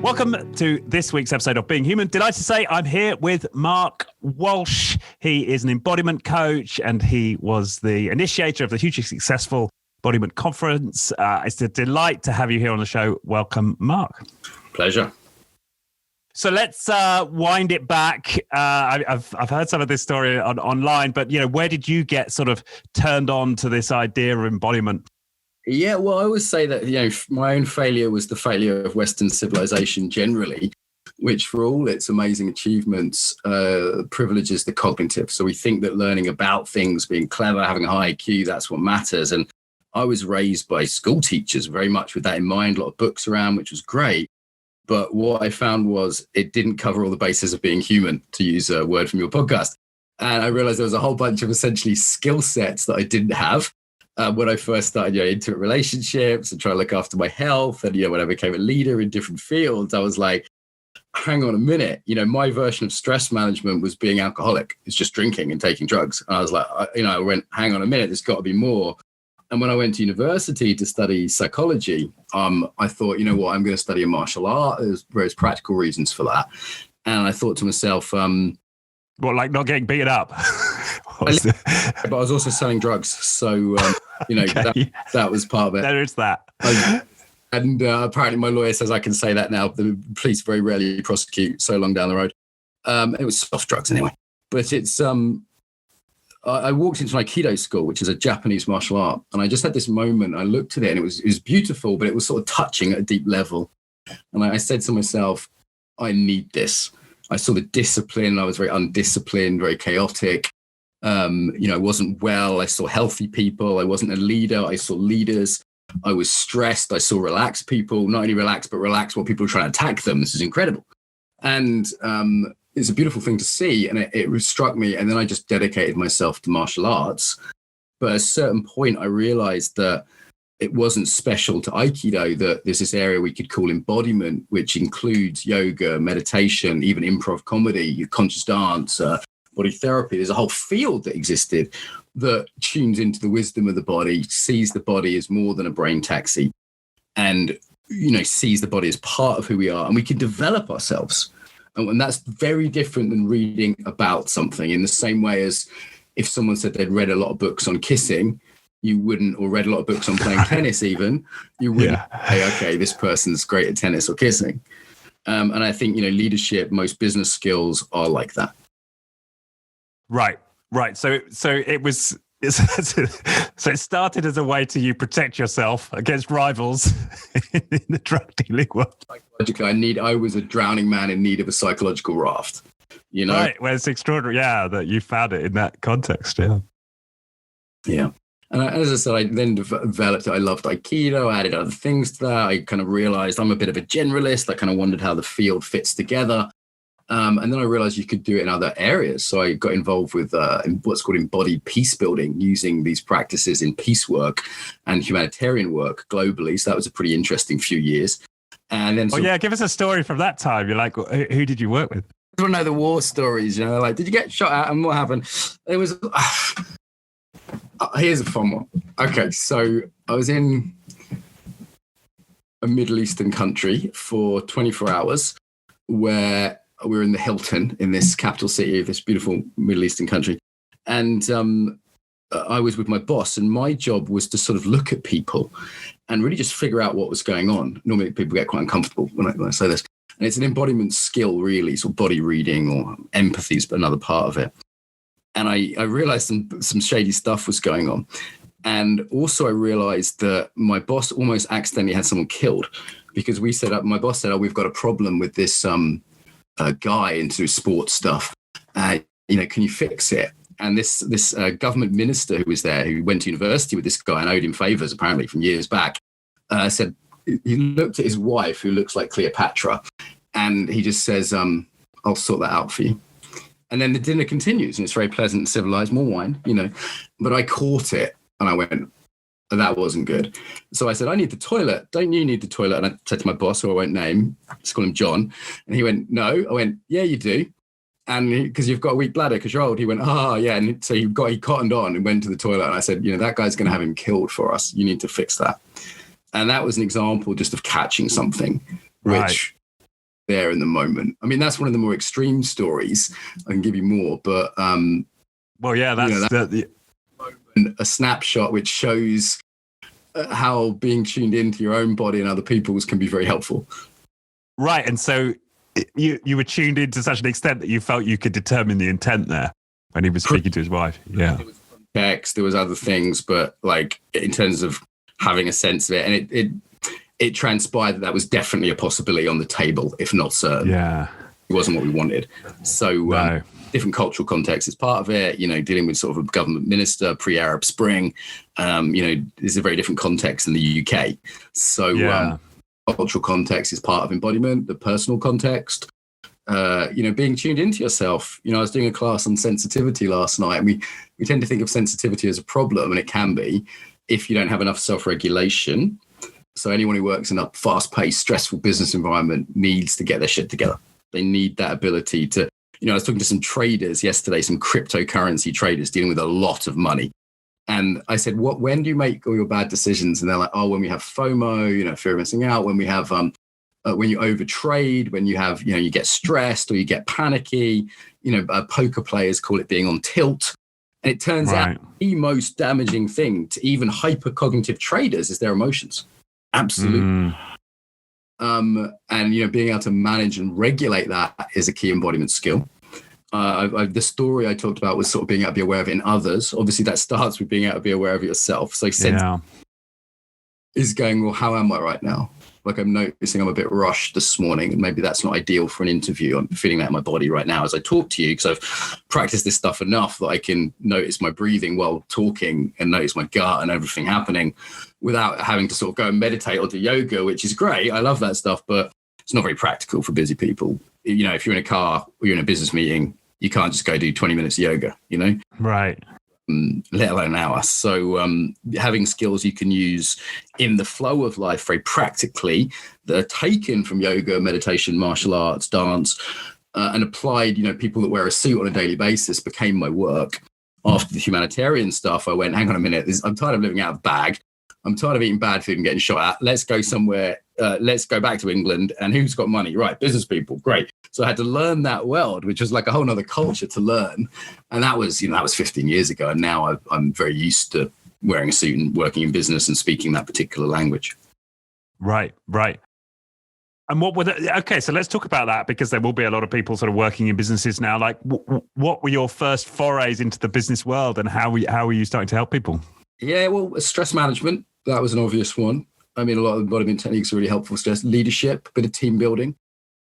Welcome to this week's episode of Being Human. Delighted to say I'm here with Mark Walsh. He is an embodiment coach and he was the initiator of the hugely successful Embodiment Conference. It's a delight to have you here on the show. Welcome, Mark. Pleasure. So let's wind it back. I've heard some of this story online, but where did you get sort of turned on to this idea of embodiment? Yeah, well, I always say that my own failure was the failure of Western civilization generally, which for all its amazing achievements privileges the cognitive. So we think that learning about things, being clever, having a high IQ, that's what matters. And I was raised by school teachers very much with that in mind. A lot of books around, which was great. But what I found was it didn't cover all the bases of being human, to use a word from your podcast. And I realized there was a whole bunch of essentially skill sets that I didn't have when I first started intimate relationships and trying to look after my health. And, when I became a leader in different fields, I was like, hang on a minute. My version of stress management was being alcoholic. It's just drinking and taking drugs. And I was like, I went, hang on a minute, there's got to be more. And when I went to university to study psychology, I thought, I'm going to study a martial art. There's various practical reasons for that. And I thought to myself, like not getting beaten up? But I was also selling drugs. So, okay. that was part of it. There is that. And apparently my lawyer says I can say that now. The police very rarely prosecute so long down the road. It was soft drugs anyway. But it's... I walked into an aikido school, which is a Japanese martial art. And I just had this moment. I looked at it and it was beautiful, but it was sort of touching at a deep level. And I said to myself, I need this. I saw the discipline. I was very undisciplined, very chaotic. I wasn't well. I saw healthy people. I wasn't a leader. I saw leaders. I was stressed. I saw relaxed people, not only relaxed, but relaxed while people were trying to attack them. This is incredible. And it's a beautiful thing to see. And it struck me. And then I just dedicated myself to martial arts. But at a certain point, I realized that it wasn't special to Aikido, that there's this area we could call embodiment, which includes yoga, meditation, even improv comedy, conscious dance, body therapy. There's a whole field that existed that tunes into the wisdom of the body, sees the body as more than a brain taxi, and sees the body as part of who we are, and we can develop ourselves. And that's very different than reading about something, in the same way as if someone said they'd read a lot of books on kissing, you wouldn't, or read a lot of books on playing tennis even, you wouldn't say, okay, this person's great at tennis or kissing. And I think, leadership, most business skills are like that. Right. So it was... So it started as a way to you protect yourself against rivals in the drug dealing world. Psychologically, I was a drowning man in need of a psychological raft. Right. Well, it's extraordinary, that you found it in that context. Yeah. And as I said, I then developed it. I loved Aikido. I added other things to that. I kind of realized I'm a bit of a generalist. I kind of wondered how the field fits together. And then I realized you could do it in other areas. So I got involved with what's called embodied peace building, using these practices in peace work and humanitarian work globally. So that was a pretty interesting few years. And then, give us a story from that time. You're like, who did you work with? I don't know the war stories. Did you get shot at and what happened? It was. Here's a fun one. Okay, so I was in a Middle Eastern country for 24 hours where we were in the Hilton in this capital city of this beautiful Middle Eastern country. And I was with my boss, and my job was to sort of look at people and really just figure out what was going on. Normally people get quite uncomfortable when I say this. And it's an embodiment skill, really, sort of body reading, or empathy is another part of it. And I realized some shady stuff was going on. And also I realized that my boss almost accidentally had someone killed, because my boss said, we've got a problem with this guy into sports stuff. Can you fix it? And this government minister who was there, who went to university with this guy and owed him favors apparently from years back, said he looked at his wife, who looks like Cleopatra, and he just says, I'll sort that out for you. And then the dinner continues, and it's very pleasant and civilized, more wine, but I caught it and I went, that wasn't good. So I said, I need the toilet. Don't you need the toilet? And I said to my boss, who I won't name, let's call him John. And he went, no. I went, yeah, you do. And because you've got a weak bladder because you're old. He went, yeah. And so he cottoned on and went to the toilet. And I said, that guy's going to have him killed for us. You need to fix that. And that was an example just of catching something, which there in the moment. I mean, that's one of the more extreme stories. I can give you more, but well, yeah, that's a snapshot which shows how being tuned into your own body and other people's can be very helpful. Right, and so you were tuned in to such an extent that you felt you could determine the intent there when he was speaking to his wife. Yeah, there was other things, but like in terms of having a sense of it, and it transpired that was definitely a possibility on the table, if not certain. Yeah, it wasn't what we wanted. So no. Different cultural context is part of it. Dealing with sort of a government minister pre-Arab Spring. There's a very different context in the UK. So cultural context is part of embodiment. The personal context. Being tuned into yourself. I was doing a class on sensitivity last night, and we tend to think of sensitivity as a problem, and it can be if you don't have enough self-regulation. So anyone who works in a fast-paced, stressful business environment needs to get their shit together. They need that ability to, I was talking to some traders yesterday, some cryptocurrency traders dealing with a lot of money. And I said, when do you make all your bad decisions? And they're like, when we have FOMO, fear of missing out, when we have, when you overtrade, when you have, you get stressed or you get panicky, poker players call it being on tilt. And it turns out the most damaging thing to even hypercognitive traders is their emotions. Absolutely. And being able to manage and regulate that is a key embodiment skill. The story I talked about was sort of being able to be aware of it in others. Obviously, that starts with being able to be aware of it yourself. So is going, well, how am I right now? Like I'm noticing I'm a bit rushed this morning, and maybe that's not ideal for an interview. I'm feeling that in my body right now as I talk to you, because I've practiced this stuff enough that I can notice my breathing while talking and notice my gut and everything happening without having to sort of go and meditate or do yoga, which is great. I love that stuff, but it's not very practical for busy people. If you're in a car or you're in a business meeting, you can't just go do 20 minutes of yoga, Right. Let alone an hour. So having skills you can use in the flow of life very practically that are taken from yoga, meditation, martial arts, dance, and applied, people that wear a suit on a daily basis became my work. After the humanitarian stuff, I went, hang on a minute, I'm tired of living out of bag. I'm tired of eating bad food and getting shot at. Let's go somewhere. Let's go back to England. And who's got money? Right, business people. Great. So I had to learn that world, which was like a whole nother culture to learn. And that was 15 years ago. And now I'm very used to wearing a suit and working in business and speaking that particular language. Right. And what were okay, so let's talk about that, because there will be a lot of people sort of working in businesses now. Like, what were your first forays into the business world, and how were you starting to help people? Yeah, well, stress management, that was an obvious one. I mean, a lot of embodiment techniques are really helpful for stress. Leadership, a bit of team building,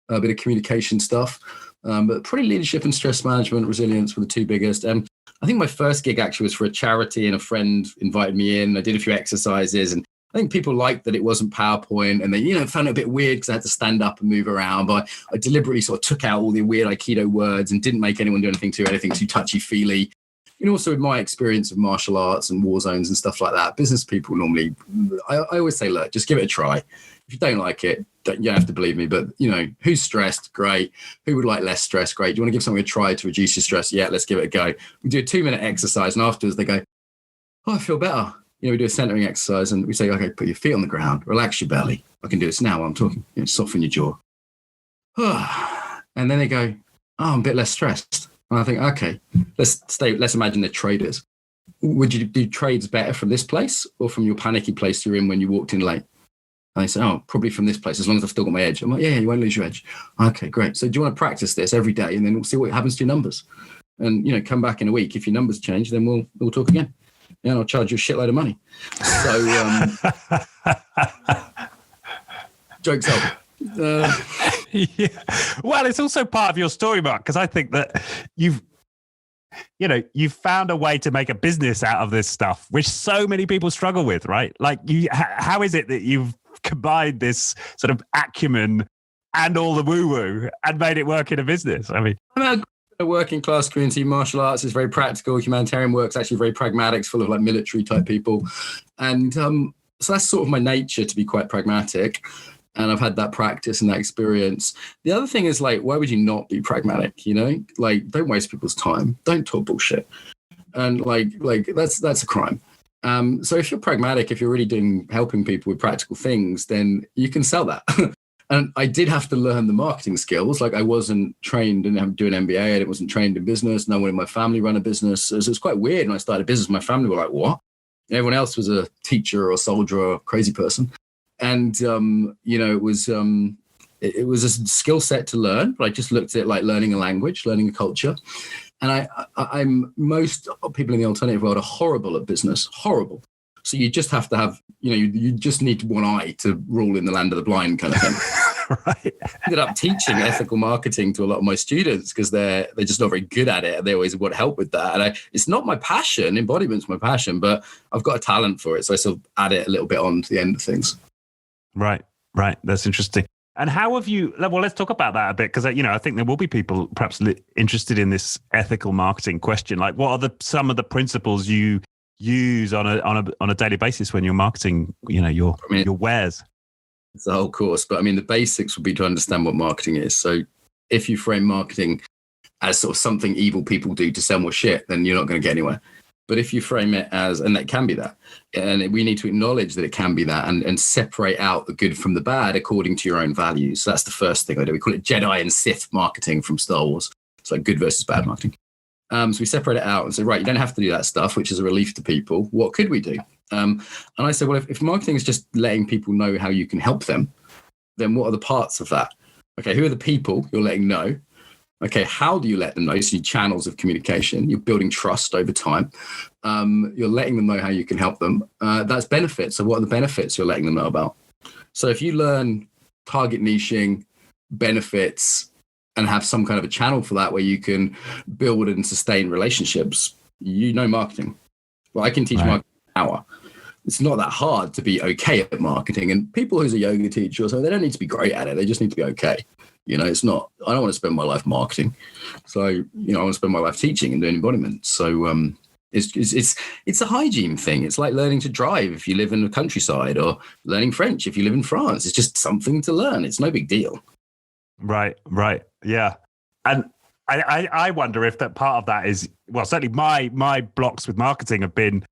a bit of communication stuff. But probably leadership and stress management, resilience were the two biggest. I think my first gig actually was for a charity, and a friend invited me in. I did a few exercises, and I think people liked that it wasn't PowerPoint, and they, found it a bit weird because I had to stand up and move around. But I deliberately sort of took out all the weird Aikido words and didn't make anyone do anything too touchy-feely. Also with my experience of martial arts and war zones and stuff like that, business people normally, I always say, look, just give it a try. If you don't like it, you don't have to believe me, but who's stressed? Great. Who would like less stress? Great. Do you want to give something a try to reduce your stress? Yeah, let's give it a go. We do a 2-minute exercise, and afterwards they go, I feel better. We do a centering exercise, and we say, okay, put your feet on the ground, relax your belly. I can do this now while I'm talking. Soften your jaw. And then they go, I'm a bit less stressed. And I think, okay, let's imagine they're traders. Would you do trades better from this place or from your panicky place you're in when you walked in late? And they say, probably from this place, as long as I've still got my edge. I'm like, yeah, you won't lose your edge. Okay, great. So do you want to practice this every day, and then we'll see what happens to your numbers? And, come back in a week. If your numbers change, then we'll talk again. And I'll charge you a shitload of money. So jokes up. Yeah. Well, it's also part of your story, Mark, because I think that you've found a way to make a business out of this stuff, which so many people struggle with, right? Like, how is it that you've combined this sort of acumen and all the woo-woo and made it work in a business? I mean, a working class community. Martial arts is very practical. Humanitarian work's actually very pragmatic. It's full of like military type people, and so that's sort of my nature, to be quite pragmatic. And I've had that practice and that experience. The other thing is, like, why would you not be pragmatic? Like, don't waste people's time. Don't talk bullshit. And like that's a crime. So if you're pragmatic, if you're really helping people with practical things, then you can sell that. And I did have to learn the marketing skills. Like I wasn't trained, didn't do an MBA, I wasn't trained in business. No one in my family ran a business. So it was quite weird. When I started a business, my family were like, what? And everyone else was a teacher or a soldier or a crazy person. And, it was a skill set to learn, but I just looked at it like learning a language, learning a culture. And most people in the alternative world are horrible at business, horrible. So you just have to have, you just need one eye to rule in the land of the blind kind of thing. Right. I ended up teaching ethical marketing to a lot of my students because they're just not very good at it. They always want help with that. And it's not my passion. Embodiment's my passion, but I've got a talent for it. So I sort of add it a little bit on to the end of things. Right. That's interesting. And how have you, well, let's talk about that a bit, because, I think there will be people perhaps interested in this ethical marketing question. Like, what are some of the principles you use on a daily basis when you're marketing, your wares? It's the whole course, but the basics would be to understand what marketing is. So if you frame marketing as sort of something evil people do to sell more shit, then you're not going to get anywhere. But if you frame it as, and that can be that, and we need to acknowledge that it can be that, and separate out the good from the bad according to your own values. So that's the first thing I do. We call it Jedi and Sith marketing from Star Wars. It's like good versus bad marketing. So we separate it out and say, right, you don't have to do that stuff, which is a relief to people. What could we do? And I say, well, if marketing is just letting people know how you can help them, then what are the parts of that? Okay, who are the people you're letting know? Okay, how do you let them know? So channels of communication. You're building trust over time. You're letting them know how you can help them. That's benefits. So what are the benefits you're letting them know about? So if you learn target niching, benefits, and have some kind of a channel for that where you can build and sustain relationships, marketing. Well, I can teach marketing in an hour. It's not that hard to be okay at marketing. And people who's a yoga teacher or something, they don't need to be great at it. They just need to be okay. It's not, I don't want to spend my life marketing. So, I want to spend my life teaching and doing embodiment. So it's a hygiene thing. It's like learning to drive if you live in the countryside, or learning French if you live in France. It's just something to learn. It's no big deal. Right. Yeah. And I wonder if that part of that is, well, certainly my blocks with marketing have been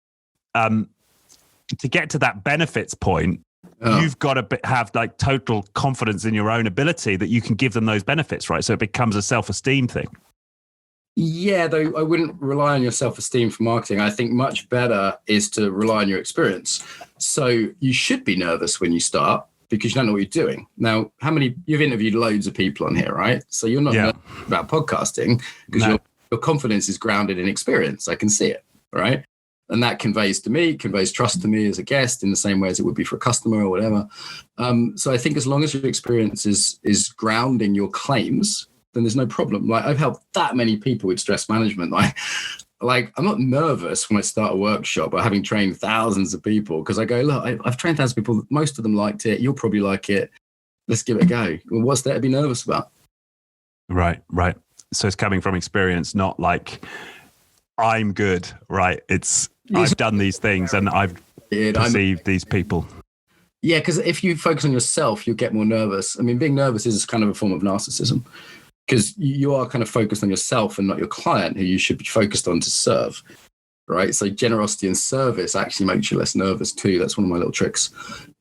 to get to that benefits point. You've got to have like total confidence in your own ability that you can give them those benefits, right? So it becomes a self-esteem thing. Yeah, though I wouldn't rely on your self-esteem for marketing. I think much better is to rely on your experience. So you should be nervous when you start because you don't know what you're doing. Now, you've interviewed loads of people on here, right? So you're not nervous about podcasting because your confidence is grounded in experience. I can see it, right? And that conveys trust to me as a guest in the same way as it would be for a customer or whatever. So I think as long as your experience is grounding your claims, then there's no problem. Like I've helped that many people with stress management. Like I'm not nervous when I start a workshop or having trained thousands of people because I go, look, I've trained thousands of people. Most of them liked it. You'll probably like it. Let's give it a go. Well, what's there to be nervous about? Right. So it's coming from experience, not like I'm good, right? I've done these things and I've perceived these people. Yeah, because if you focus on yourself, you'll get more nervous. Being nervous is kind of a form of narcissism because you are kind of focused on yourself and not your client, who you should be focused on to serve, right? So generosity and service actually makes you less nervous too. That's one of my little tricks.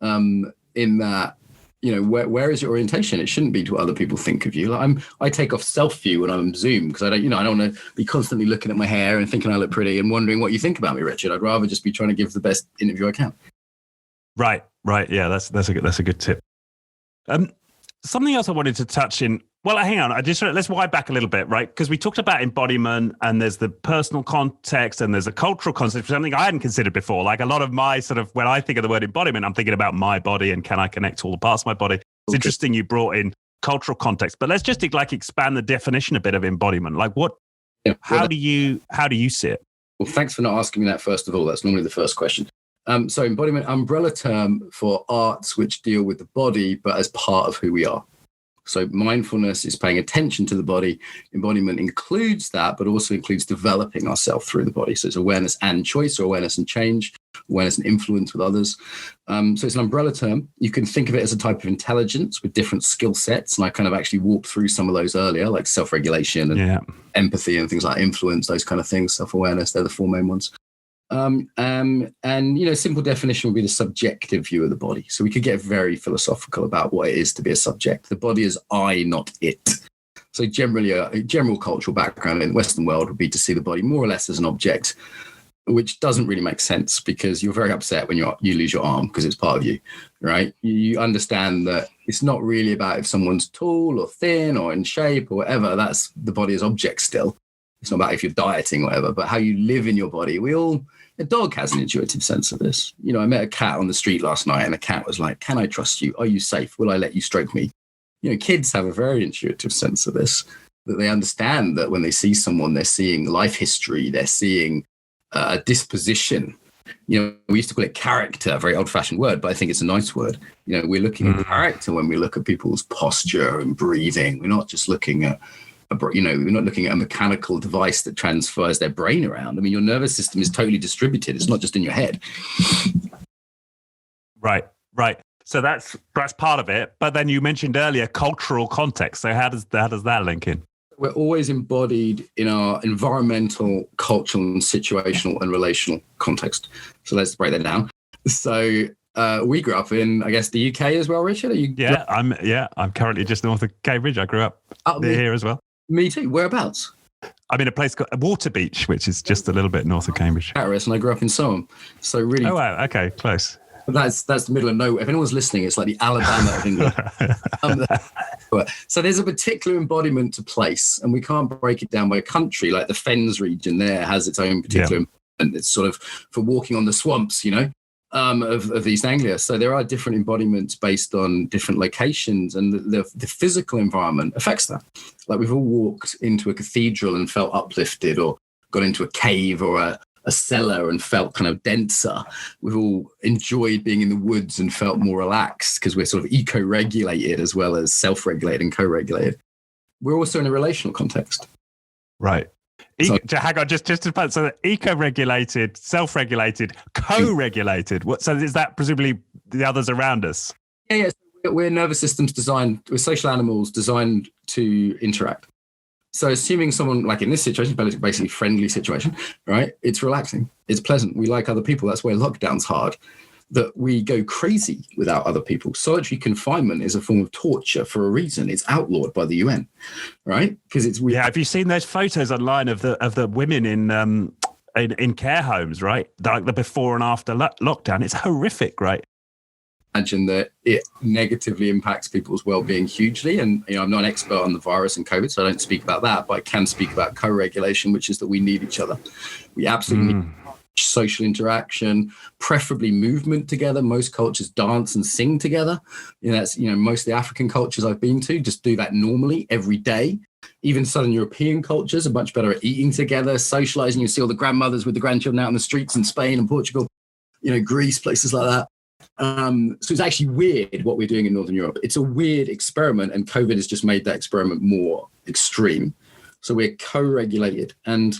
In that, where is your orientation? It shouldn't be to what other people think of you. Like I take off self-view when I'm on Zoom because I don't want to be constantly looking at my hair and thinking I look pretty and wondering what you think about me, Richard. I'd rather just be trying to give the best interview I can. Right. Yeah, that's a good tip. Something else I wanted to touch in. Well, hang on. Let's wind back a little bit, right? Because we talked about embodiment, and there's the personal context, and there's a cultural context, something I hadn't considered before. Like a lot of my when I think of the word embodiment, I'm thinking about my body and can I connect to all the parts of my body. It's interesting you brought in cultural context, but let's just expand the definition a bit of embodiment. Like what? Yeah, how do you see it? Well, thanks for not asking me that first of all. That's normally the first question. So embodiment, umbrella term for arts which deal with the body, but as part of who we are. So mindfulness is paying attention to the body. Embodiment includes that, but also includes developing ourselves through the body. So it's awareness and choice, or awareness and change, awareness and influence with others. So it's an umbrella term. You can think of it as a type of intelligence with different skill sets. And I kind of actually walked through some of those earlier, like self-regulation and empathy and things like influence, those kind of things, self-awareness. They're the four main ones. And simple definition would be the subjective view of the body. So we could get very philosophical about what it is to be a subject. The body is I, not it. So generally, a general cultural background in the Western world would be to see the body more or less as an object, which doesn't really make sense because you're very upset when you lose your arm because it's part of you, right? You understand that it's not really about if someone's tall or thin or in shape or whatever. That's the body as object still. It's not about if you're dieting or whatever, but how you live in your body. A dog has an intuitive sense of this. I met a cat on the street last night and the cat was like, can I trust you? Are you safe? Will I let you stroke me? Kids have a very intuitive sense of this, that they understand that when they see someone, they're seeing life history, they're seeing a disposition. We used to call it character, a very old-fashioned word, but I think it's a nice word. We're looking at character when we look at people's posture and breathing. We're not just looking at we're not looking at a mechanical device that transfers their brain around. I mean, your nervous system is totally distributed. It's not just in your head. Right. So that's part of it. But then you mentioned earlier cultural context. So how does that link in? We're always embodied in our environmental, cultural, and situational and relational context. So let's break that down. So we grew up in, I guess, the UK as well, Richard. I'm currently just north of Cambridge. I grew up near here as well. Me too. Whereabouts? I'm in a place called Waterbeach, which is just a little bit north of Cambridge. Paris, and I grew up in Soham. So really. Oh wow. Okay, close. That's the middle of nowhere. If anyone's listening, it's like the Alabama of England. So there's a particular embodiment to place, and we can't break it down by a country. Like the Fens region there has its own particular, and it's sort of for walking on the swamps, of East Anglia. So there are different embodiments based on different locations, and the physical environment affects that. Like we've all walked into a cathedral and felt uplifted, or got into a cave or a cellar and felt kind of denser. We've all enjoyed being in the woods and felt more relaxed because we're sort of eco-regulated as well as self-regulated and co-regulated. We're also in a relational context. Right. Hang on, just to put, so eco-regulated, self-regulated, co-regulated. So is that presumably the others around us? Yeah. We're nervous systems designed, we're social animals designed to interact. So assuming someone, like in this situation, basically friendly situation, right? It's relaxing. It's pleasant. We like other people. That's why lockdown's hard. That we go crazy without other people. Solitary confinement is a form of torture for a reason. It's outlawed by the UN, right? Because it's weird. Yeah. Have you seen those photos online of the women in care homes, right? Like the before and after lockdown. It's horrific, right? Imagine that it negatively impacts people's well-being hugely. And I'm not an expert on the virus and COVID, so I don't speak about that, but I can speak about co-regulation, which is that we need each other. We absolutely need social interaction, preferably movement together. Most cultures dance and sing together. That's most of the African cultures I've been to just do that normally every day. Even Southern European cultures are much better at eating together, socializing. You see all the grandmothers with the grandchildren out in the streets in Spain and Portugal, Greece, places like that. So it's actually weird what we're doing in Northern Europe. It's a weird experiment, and COVID has just made that experiment more extreme. So we're co-regulated, and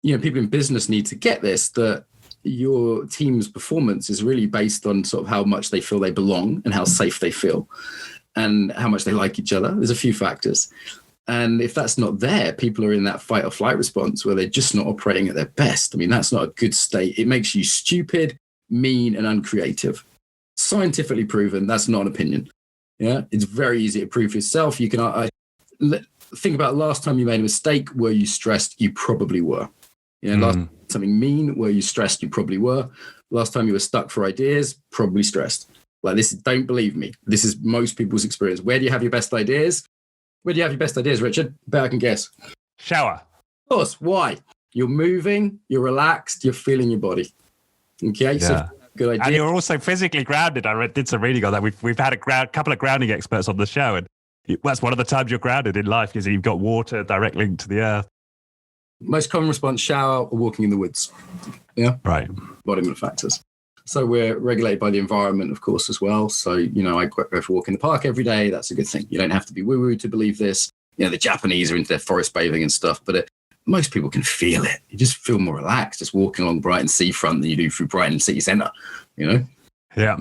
people in business need to get this, that your team's performance is really based on sort of how much they feel they belong and how safe they feel and how much they like each other. There's a few factors. And if that's not there, people are in that fight or flight response where they're just not operating at their best. I mean, that's not a good state. It makes you stupid, mean, and uncreative. Scientifically proven, that's not an opinion. Yeah, it's very easy to prove yourself. You can think about last time you made a mistake. Were you stressed? You probably were. Last time something mean, were you stressed? You probably were. Last time you were stuck for ideas, probably stressed. Like this, don't believe me. This is most people's experience. Where do you have your best ideas? Where do you have your best ideas, Richard? Bet I can guess. Shower. Of course. Why? You're moving, you're relaxed, you're feeling your body. Okay, so good idea. And you're also physically grounded. I did some reading on that. We've had a couple of grounding experts on the show, and that's one of the times you're grounded in life because you've got water direct link to the earth. Most common response: shower or walking in the woods. Yeah, right. Embodiment factors. So we're regulated by the environment, of course, as well. So I go for a walk in the park every day. That's a good thing. You don't have to be woo-woo to believe this. The Japanese are into their forest bathing and stuff, but most people can feel it. You just feel more relaxed just walking along Brighton seafront than you do through Brighton city centre. Yeah.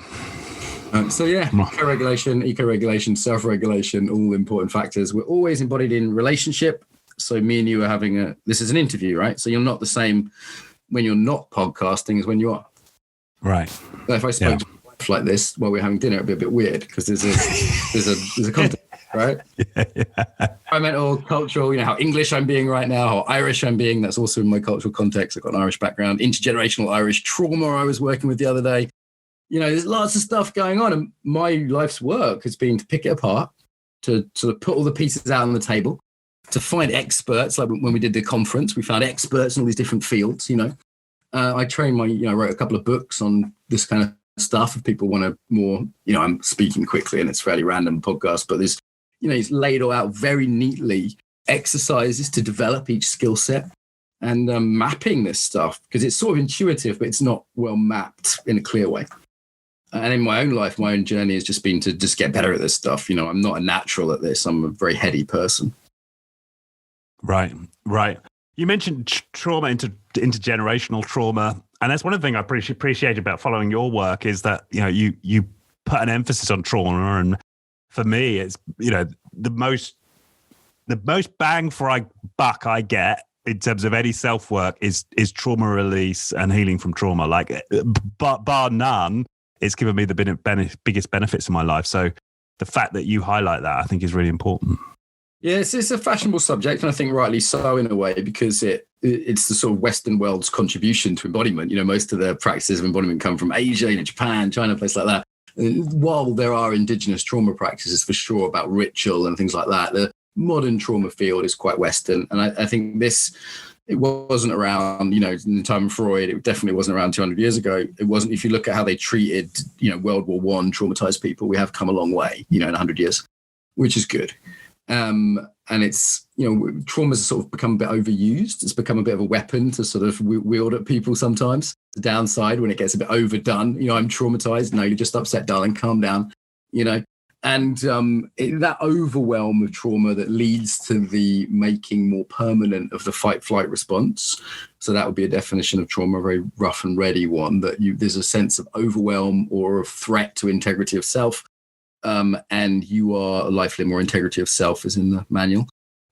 Co-regulation, eco-regulation, self-regulation, all important factors. We're always embodied in relationship. So me and you are having this is an interview, right? So you're not the same when you're not podcasting is when you are. Right. So if I spoke to my wife like this while we're having dinner, it'd be a bit weird because there's a context, right? Environmental, cultural, how English I'm being right now, how Irish I'm being. That's also in my cultural context. I've got an Irish background, intergenerational Irish trauma I was working with the other day. There's lots of stuff going on. And my life's work has been to pick it apart, to sort of put all the pieces out on the table, to find experts. Like when we did the conference, we found experts in all these different fields, I trained I wrote a couple of books on this kind of stuff. If people want to more, I'm speaking quickly and it's fairly random podcast, but there's, it's laid all out very neatly, exercises to develop each skill set and mapping this stuff because it's sort of intuitive, but it's not well mapped in a clear way. And in my own life, my own journey has just been to just get better at this stuff. I'm not a natural at this. I'm a very heady person. Right. You mentioned trauma, intergenerational trauma. And that's one of the things I appreciate about following your work is that, you put an emphasis on trauma. And for me, it's, the most bang for buck I get in terms of any self-work is trauma release and healing from trauma. Like, bar none, it's given me the biggest benefits in my life. So the fact that you highlight that, I think, is really important. Yeah, it's a fashionable subject, and I think rightly so in a way, because it's the sort of Western world's contribution to embodiment. Most of the practices of embodiment come from Asia, Japan, China, places like that. While there are indigenous trauma practices for sure about ritual and things like that, the modern trauma field is quite Western. And I think it wasn't around, in the time of Freud. It definitely wasn't around 200 years ago. It wasn't, if you look at how they treated, World War I traumatized people, we have come a long way, in 100 years, which is good. And it's, trauma's sort of become a bit overused. It's become a bit of a weapon to sort of wield at people sometimes. The downside when it gets a bit overdone, I'm traumatized. No, you're just upset, darling, calm down, And that overwhelm of trauma that leads to the making more permanent of the fight-flight response. So that would be a definition of trauma, a very rough and ready one, that there's a sense of overwhelm or of threat to integrity of self. And you are a life limb, or integrity of self is in the manual.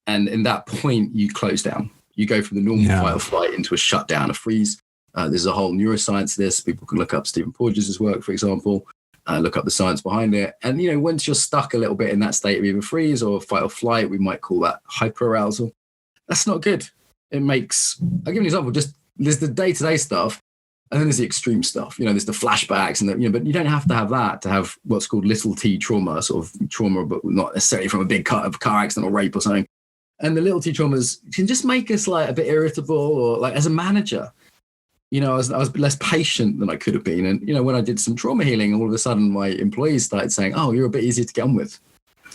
And in that point, you close down. You go from the normal fight or flight into a shutdown, a freeze. There's a whole neuroscience to this. People can look up Stephen Porges' work, for example, look up the science behind it. And, once you're stuck a little bit in that state of either freeze or fight or flight, we might call that hyperarousal. That's not good. I'll give you an example. Just there's the day-to-day stuff. And then there's the extreme stuff, there's the flashbacks and but you don't have to have that to have what's called little t trauma, sort of trauma, but not necessarily from a big car accident or rape or something. And the little t traumas can just make us like a bit irritable, or like as a manager, I was less patient than I could have been. And, when I did some trauma healing, all of a sudden my employees started saying, oh, you're a bit easier to get on with.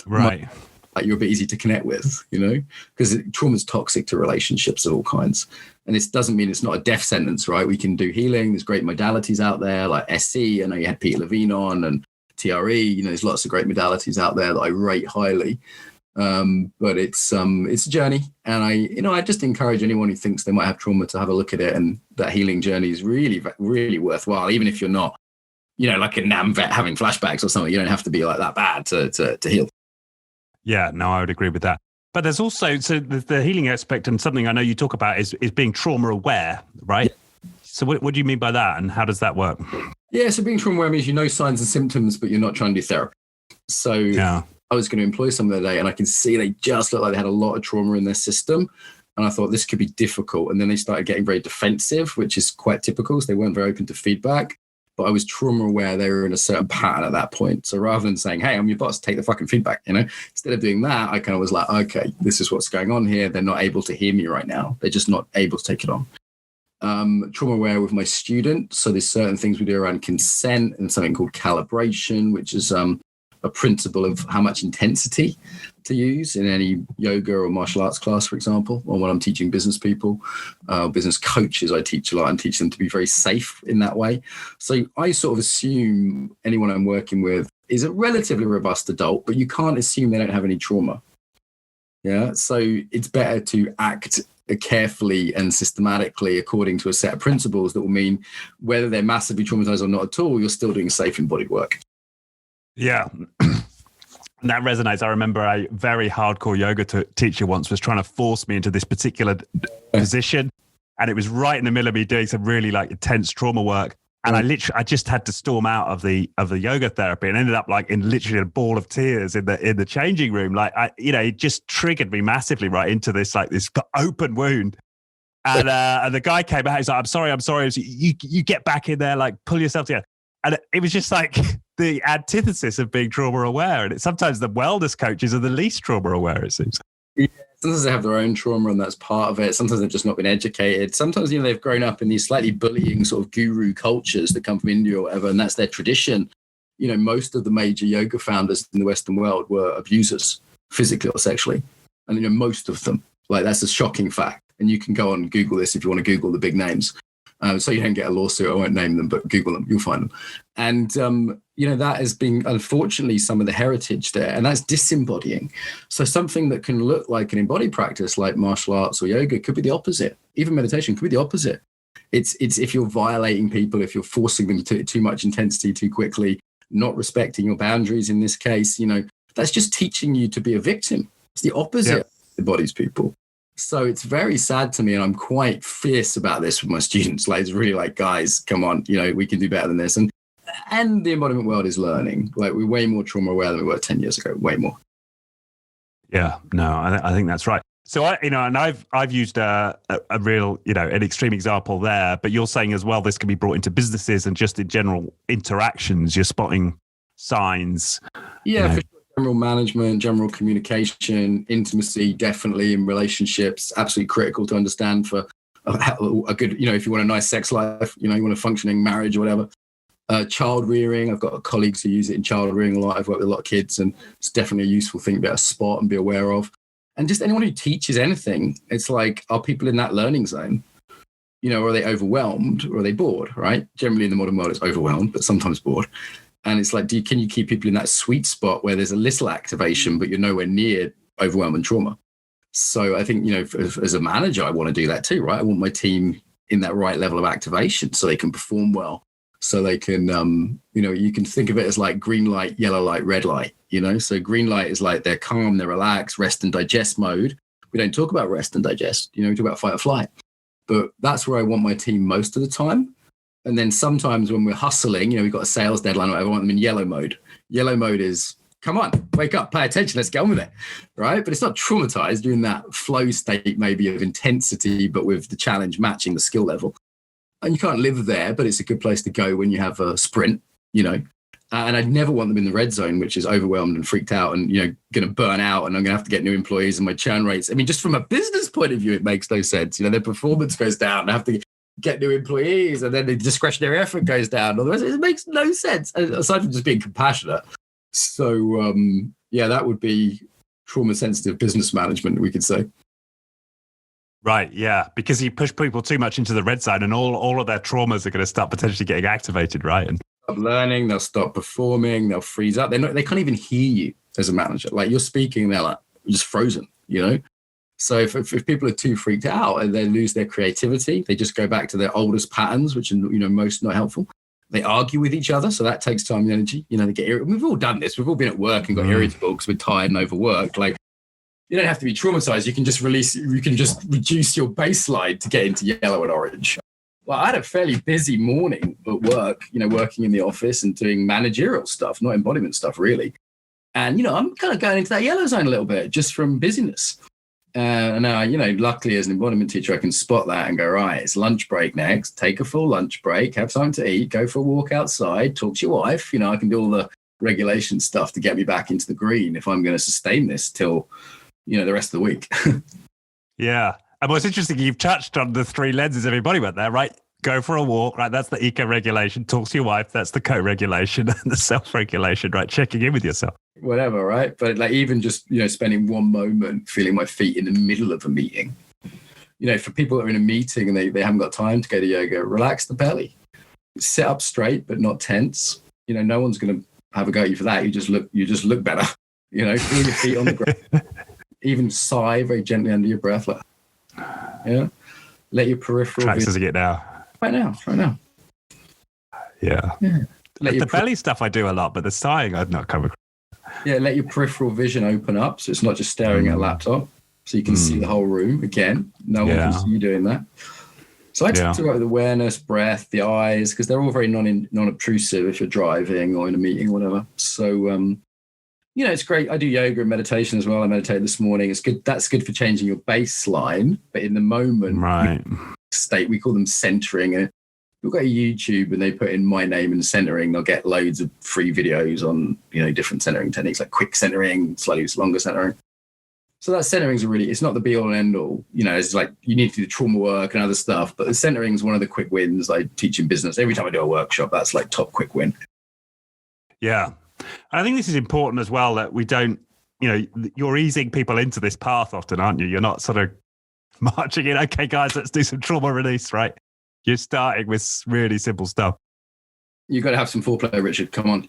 Right. Like you're a bit easy to connect with, because trauma is toxic to relationships of all kinds. And this doesn't mean it's not a death sentence, right? We can do healing. There's great modalities out there like SC. I know you had Peter Levine on, and TRE. There's lots of great modalities out there that I rate highly. But it's a journey. And I just encourage anyone who thinks they might have trauma to have a look at it. And that healing journey is really, really worthwhile. Even if you're not, like a NAM vet having flashbacks or something, you don't have to be like that bad to heal. Yeah, no, I would agree with that. But there's also, so the healing aspect, and something I know you talk about is being trauma aware, right? Yeah. So what do you mean by that, and how does that work? Yeah, so being trauma aware means you know signs and symptoms, but you're not trying to do therapy. So I was going to employ someone the other day, and I can see they just look like they had a lot of trauma in their system. And I thought this could be difficult. And then they started getting very defensive, which is quite typical. So they weren't very open to feedback. But I was trauma aware they were in a certain pattern at that point. So rather than saying, hey, I'm your boss, take the fucking feedback, instead of doing that, I kind of was like, okay, this is what's going on here. They're not able to hear me right now. They're just not able to take it on. Trauma aware with my students. So there's certain things we do around consent and something called calibration, which is a principle of how much intensity to use in any yoga or martial arts class, for example, or when I'm teaching business people, business coaches, I teach a lot and teach them to be very safe in that way. So I sort of assume anyone I'm working with is a relatively robust adult, but you can't assume they don't have any trauma. Yeah. So it's better to act carefully and systematically according to a set of principles that will mean whether they're massively traumatized or not at all, you're still doing safe embodied work. Yeah. That resonates. I remember a very hardcore yoga teacher once was trying to force me into this particular position. And it was right in the middle of me doing some really like intense trauma work. And I just had to storm out of the yoga therapy and ended up like in literally a ball of tears in the changing room. Like it just triggered me massively right into this open wound. And the guy came out. He's like, I'm sorry. You get back in there, like pull yourself together. And it was just like the antithesis of being trauma aware. And sometimes the wellness coaches are the least trauma aware, it seems. Yeah. Sometimes they have their own trauma and that's part of it. Sometimes they've just not been educated. Sometimes, they've grown up in these slightly bullying sort of guru cultures that come from India or whatever, and that's their tradition. Most of the major yoga founders in the Western world were abusers, physically or sexually. And, most of them, like that's a shocking fact. And you can go on and Google this if you want to Google the big names. So you don't get a lawsuit. I won't name them, but Google them. You'll find them. And, that has been, unfortunately, some of the heritage there. And that's disembodying. So something that can look like an embodied practice like martial arts or yoga could be the opposite. Even meditation could be the opposite. It's if you're violating people, if you're forcing them to too much intensity too quickly, not respecting your boundaries in this case, that's just teaching you to be a victim. It's the opposite of embodies people. So it's very sad to me, and I'm quite fierce about this with my students. Like, it's really like, guys, come on, we can do better than this. And the embodiment world is learning. Like, we're way more trauma aware than we were 10 years ago, way more. Yeah, no, I think that's right. So I've used a real, an extreme example there, but you're saying as well, this can be brought into businesses and just in general interactions. You're spotting signs. Yeah, for sure. General management, general communication, intimacy, definitely in relationships, absolutely critical to understand for a good, if you want a nice sex life, you want a functioning marriage or whatever. Child rearing, I've got colleagues who use it in child rearing a lot. I've worked with a lot of kids, and it's definitely a useful thing to be able to spot and be aware of. And just anyone who teaches anything, it's like, are people in that learning zone? Are they overwhelmed or are they bored, right? Generally in the modern world, it's overwhelmed, but sometimes bored. And it's like, can you keep people in that sweet spot where there's a little activation, but you're nowhere near overwhelm and trauma? So I think, as a manager, I want to do that too, right? I want my team in that right level of activation so they can perform well. So they can, you can think of it as like green light, yellow light, red light, So green light is like they're calm, they're relaxed, rest and digest mode. We don't talk about rest and digest, we talk about fight or flight. But that's where I want my team most of the time. And then sometimes when we're hustling, we've got a sales deadline, or whatever, I want them in yellow mode. Yellow mode is, come on, wake up, pay attention, let's get on with it, right? But it's not traumatized, doing that flow state maybe of intensity, but with the challenge matching the skill level. And you can't live there, but it's a good place to go when you have a sprint, And I'd never want them in the red zone, which is overwhelmed and freaked out and, going to burn out, and I'm going to have to get new employees, and my churn rates. I mean, just from a business point of view, it makes no sense. Their performance goes down. I have to get new employees, and then the discretionary effort goes down. Otherwise, it makes no sense, aside from just being compassionate. So, that would be trauma-sensitive business management, we could say. Right, yeah, because you push people too much into the red zone, and all of their traumas are going to start potentially getting activated, right? And stop learning, they'll stop performing, they'll freeze up. They can't even hear you as a manager. Like, you're speaking, they're like just frozen, So if people are too freaked out and they lose their creativity, they just go back to their oldest patterns, which are, most not helpful. They argue with each other, so that takes time and energy. They get irritable. We've all done this. We've all been at work and got irritable because we're tired and overworked. Like, you don't have to be traumatized. You can just reduce your baseline to get into yellow and orange. Well, I had a fairly busy morning at work, working in the office and doing managerial stuff, not embodiment stuff, really. And, I'm kind of going into that yellow zone a little bit just from busyness. And now, luckily as an embodiment teacher, I can spot that and go, right, it's lunch break next. Take a full lunch break, have time to eat, go for a walk outside, talk to your wife. I can do all the regulation stuff to get me back into the green if I'm going to sustain this till, the rest of the week. Yeah. And what's interesting, you've touched on the three lenses of embodiment there, right? Go for a walk, right? That's the eco-regulation. Talk to your wife. That's the co-regulation and the self-regulation, right? Checking in with yourself. Whatever, right? But like even just, spending one moment feeling my feet in the middle of a meeting. For people that are in a meeting and they haven't got time to go to yoga, relax the belly. Sit up straight, but not tense. No one's going to have a go at you for that. You just look better. Feel your feet on the ground. Even sigh very gently under your breath. Like, let your peripheral... Practicing it now. Right now. Yeah. The belly stuff I do a lot, but the sighing I've not come across. Yeah, let your peripheral vision open up, so it's not just staring at a laptop, so you can see the whole room. Again, no one can see you doing that. So I talk about the awareness, breath, the eyes, because they're all very non-obtrusive if you're driving or in a meeting or whatever. So, it's great. I do yoga and meditation as well. I meditated this morning. It's good. That's good for changing your baseline. But in the moment, right, state, we call them centering. You'll go to YouTube and they put in my name and centering. They'll get loads of free videos on, different centering techniques like quick centering, slightly longer centering. So that centering is it's not the be all and end all. It's like you need to do the trauma work and other stuff. But the centering is one of the quick wins I teach in business. Every time I do a workshop, that's like top quick win. Yeah. I think this is important as well, that we don't, you're easing people into this path often, aren't you? You're not sort of marching in, okay, guys, let's do some trauma release, right? You're starting with really simple stuff. You've got to have some foreplay, Richard. Come on.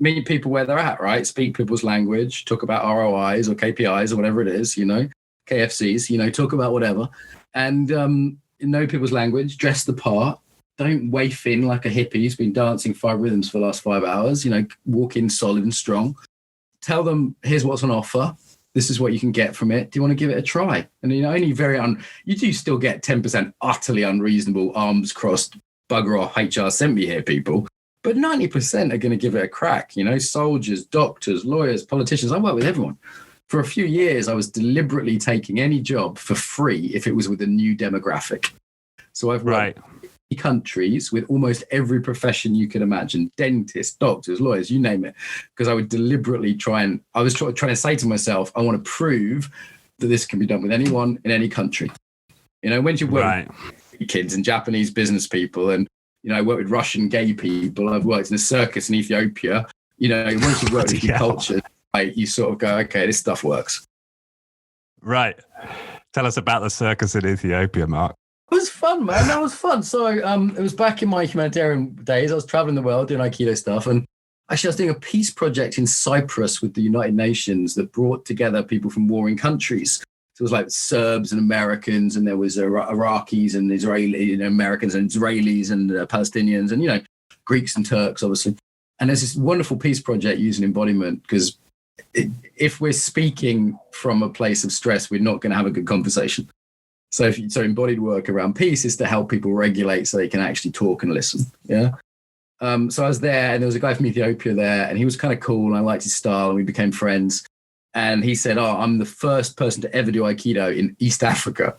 Meet people where they're at, right? Speak people's language, talk about ROIs or KPIs or whatever it is, KFCs, talk about whatever. And know people's language, dress the part. Don't waif in like a hippie who's been dancing 5 rhythms for the last 5 hours, walk in solid and strong. Tell them, here's what's on offer. This is what you can get from it. Do you want to give it a try? And only you do still get 10% utterly unreasonable, arms crossed, bugger off, HR sent me here people. But 90% are going to give it a crack. Soldiers, doctors, lawyers, politicians. I work with everyone. For a few years, I was deliberately taking any job for free if it was with a new demographic. So I've worked in countries with almost every profession you could imagine, dentists, doctors, lawyers, you name it, because I would deliberately trying to say to myself, I want to prove that this can be done with anyone in any country. When you work with kids and Japanese business people, and I work with Russian gay people, I've worked in a circus in Ethiopia, once you've worked with your culture, you sort of go, okay, this stuff works. Right. Tell us about the circus in Ethiopia, Mark. It was fun, man. That was fun. So it was back in my humanitarian days. I was traveling the world doing Aikido stuff. And actually, I was doing a peace project in Cyprus with the United Nations that brought together people from warring countries. So it was like Serbs and Americans, and there was Iraqis and Israeli, Americans and Israelis and Palestinians and, Greeks and Turks, obviously. And there's this wonderful peace project using embodiment, because if we're speaking from a place of stress, we're not going to have a good conversation. So embodied work around peace is to help people regulate so they can actually talk and listen. Yeah. So I was there, and there was a guy from Ethiopia there, and he was kind of cool, and I liked his style, and we became friends. And he said, I'm the first person to ever do Aikido in East Africa.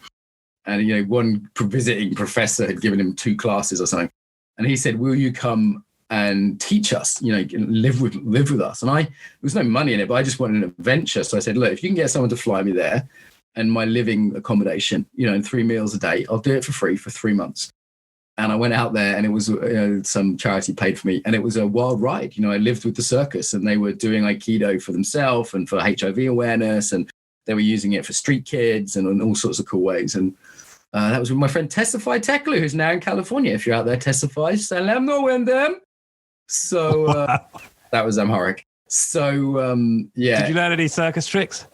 And, one visiting professor had given him 2 classes or something. And he said, will you come and teach us, live with us? And there was no money in it, but I just wanted an adventure. So I said, look, if you can get someone to fly me there and my living accommodation, and 3 meals a day, I'll do it for free for 3 months. And I went out there, and it was some charity paid for me, and it was a wild ride. I lived with the circus, and they were doing Aikido for themselves and for HIV awareness, and they were using it for street kids and in all sorts of cool ways. And that was with my friend Testify Teklu, who's now in California. If you're out there, Testify, salam no wendem. So that was Amharic. So yeah. Did you learn any circus tricks?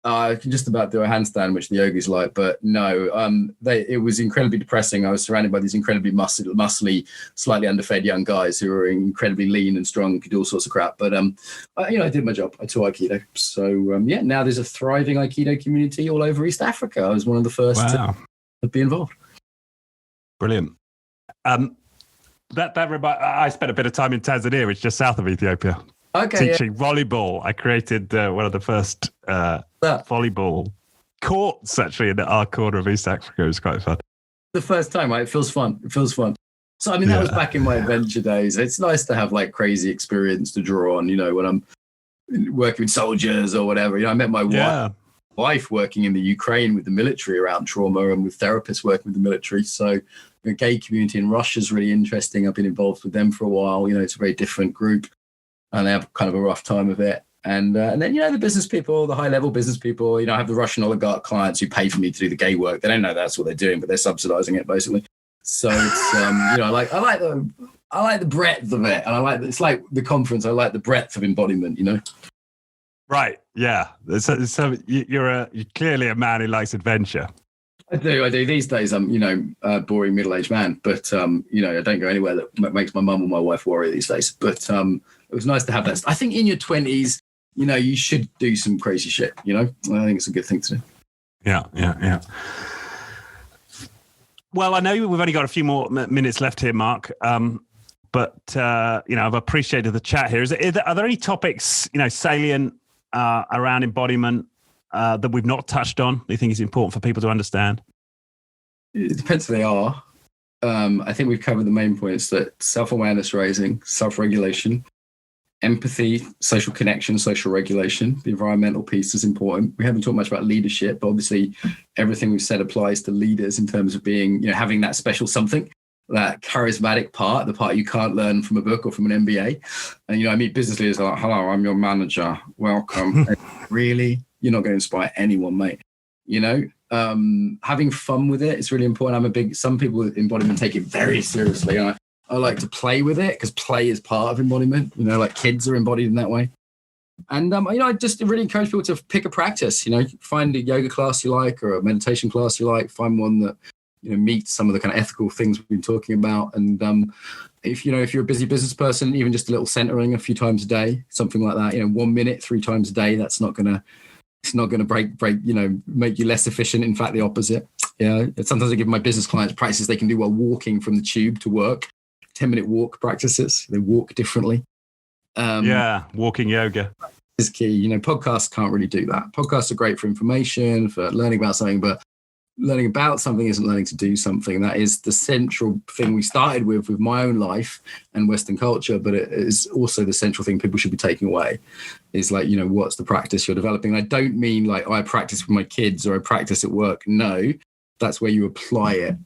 I can just about do a handstand, which the yogis like, but no, it was incredibly depressing. I was surrounded by these incredibly muscly, slightly underfed young guys who were incredibly lean and strong and could do all sorts of crap. But, I did my job. I taught Aikido. So, now there's a thriving Aikido community all over East Africa. I was one of the first to be involved. Brilliant. I spent a bit of time in Tanzania, which is just south of Ethiopia. Teaching volleyball. I created one of the first volleyball courts actually in our corner of East Africa. It was quite fun. The first time, right? It feels fun. So, that was back in my adventure days. It's nice to have like crazy experience to draw on, when I'm working with soldiers or whatever. I met my wife working in the Ukraine with the military around trauma, and with therapists working with the military. So the gay community in Russia is really interesting. I've been involved with them for a while. It's a very different group, and they have kind of a rough time of it. And then, the business people, the high-level business people, I have the Russian oligarch clients who pay for me to do the gay work. They don't know that's what they're doing, but they're subsidizing it, basically. So it's, I like the breadth of it. And it's like the conference, I like the breadth of embodiment, Right, yeah. So you're clearly a man who likes adventure. I do. These days, I'm, a boring middle-aged man, but, I don't go anywhere that makes my mum or my wife worry these days. But it was nice to have that. I think in your 20s, you should do some crazy shit, I think it's a good thing to do. Yeah. Well, I know we've only got a few more minutes left here, Mark. But I've appreciated the chat here. Are there any topics, salient around embodiment that we've not touched on? Do you think is important for people to understand? It depends who they are. I think we've covered the main points: that self-awareness raising, self-regulation, empathy, social connection, social regulation. The environmental piece is important. We haven't talked much about leadership, but obviously everything we've said applies to leaders in terms of being, having that special something, that charismatic part, the part you can't learn from a book or from an MBA. And, I meet business leaders like, hello, I'm your manager. Welcome. Really? You're not going to inspire anyone, mate. Having fun with it is really important. Some people with embodiment take it very seriously. And I like to play with it because play is part of embodiment. Like kids are embodied in that way. And, I just really encourage people to pick a practice, find a yoga class you like or a meditation class you like, find one that, meets some of the kind of ethical things we've been talking about. And if you're a busy business person, even just a little centering a few times a day, something like that, 1 minute, 3 times a day, it's not going to break, make you less efficient. In fact, the opposite. Sometimes I give my business clients practices they can do while walking from the tube to work, 10-minute walk practices. They walk differently. Walking yoga is key. Podcasts can't really do that. Podcasts are great for information, for learning about something, but learning about something isn't learning to do something. That is the central thing we started with my own life and Western culture, but it is also the central thing people should be taking away is what's the practice you're developing? And I don't mean like, I practice with my kids or I practice at work. No, that's where you apply it.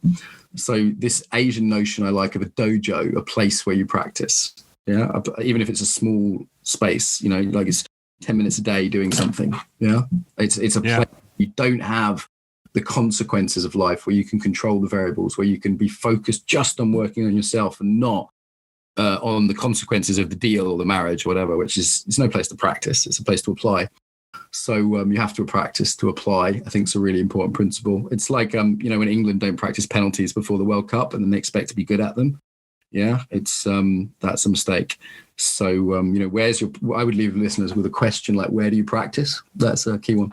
So this Asian notion I like of a dojo, a place where you practice. Yeah. Even if it's a small space, like it's 10 minutes a day doing something. Yeah. It's a place you don't have the consequences of life, where you can control the variables, where you can be focused just on working on yourself and not on the consequences of the deal or the marriage or whatever, which is, it's no place to practice. It's a place to apply. So you have to practice to apply. I think it's a really important principle. It's like, when England don't practice penalties before the World Cup and then they expect to be good at them. Yeah, it's that's a mistake. So, I would leave listeners with a question like, where do you practice? That's a key one.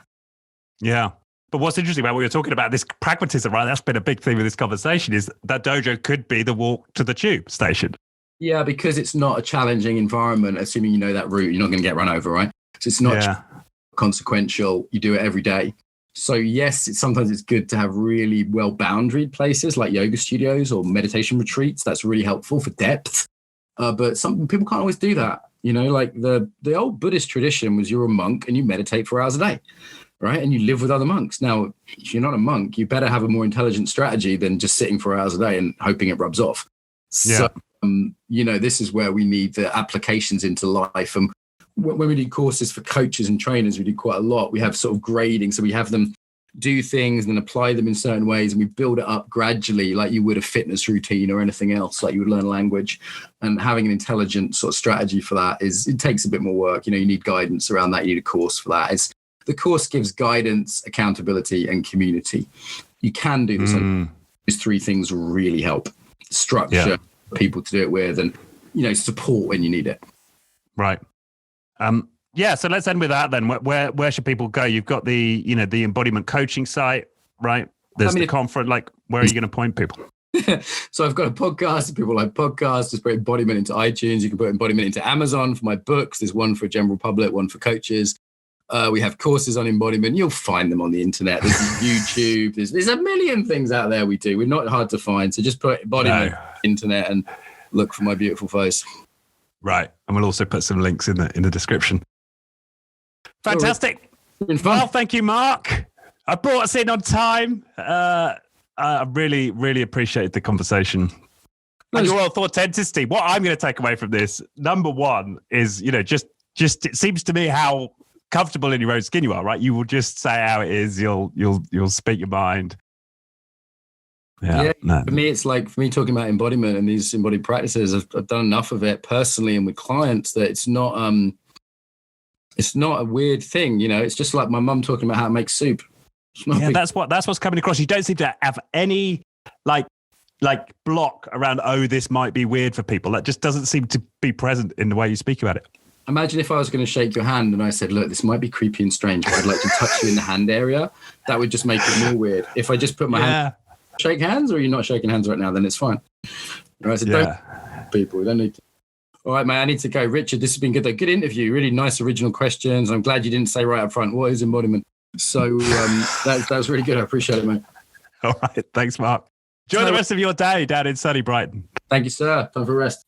Yeah. But what's interesting about what you're talking about, this pragmatism, right? That's been a big theme of this conversation, is that dojo could be the walk to the tube station. Yeah, because it's not a challenging environment, assuming you know that route, you're not going to get run over, right? So it's not consequential. You do it every day. So yes, sometimes it's good to have really well-boundaried places like yoga studios or meditation retreats. That's really helpful for depth. But some people can't always do that. Like the old Buddhist tradition was you're a monk and you meditate for hours a day. Right. And you live with other monks. Now, if you're not a monk, you better have a more intelligent strategy than just sitting for hours a day and hoping it rubs off. So, this is where we need the applications into life. And when we do courses for coaches and trainers, we do quite a lot. We have sort of grading. So we have them do things and then apply them in certain ways. And we build it up gradually, like you would a fitness routine or anything else, like you would learn language. And having an intelligent sort of strategy for that it takes a bit more work. You need guidance around that. You need a course for that. The course gives guidance, accountability, and community. You can do this. These 3 things really help. Structure, people to do it with, and support when you need it. Right. So let's end with that then. Where should people go? You've got the the embodiment coaching site, right? There's the conference. Like, where are you going to point people? So I've got a podcast. People like podcasts. Just put embodiment into iTunes. You can put embodiment into Amazon for my books. There's one for general public, one for coaches. We have courses on embodiment. You'll find them on the internet. There's YouTube. There's a million things out there we do. We're not hard to find. So just put embodiment on the internet and look for my beautiful face. Right. And we'll also put some links in the description. Fantastic. Well, thank you, Mark. I brought us in on time. I really, really appreciate the conversation. And your authenticity. What I'm going to take away from this, number one, is, just it seems to me how comfortable in your own skin you are, right? You will just say how it is. You'll speak your mind. For me, it's like, for me talking about embodiment and these embodied practices, I've done enough of it personally and with clients that it's not a weird thing. It's just like my mum talking about how to make soup. That's what's coming across. You don't seem to have any like block around, this might be weird for people. That just doesn't seem to be present in the way you speak about it. Imagine if I was going to shake your hand and I said, look, this might be creepy and strange, but I'd like to touch you in the hand area. That would just make it more weird. If I just put my hand, shake hands, or are you not shaking hands right now? Then it's fine. All right, so don't people. We don't need to. All right, man, I need to go. Richard, this has been good. A good interview. Really nice original questions. I'm glad you didn't say right up front, what is embodiment? So that was really good. I appreciate it, mate. All right. Thanks, Mark. Enjoy the rest of your day down in sunny Brighton. Thank you, sir. Time for rest.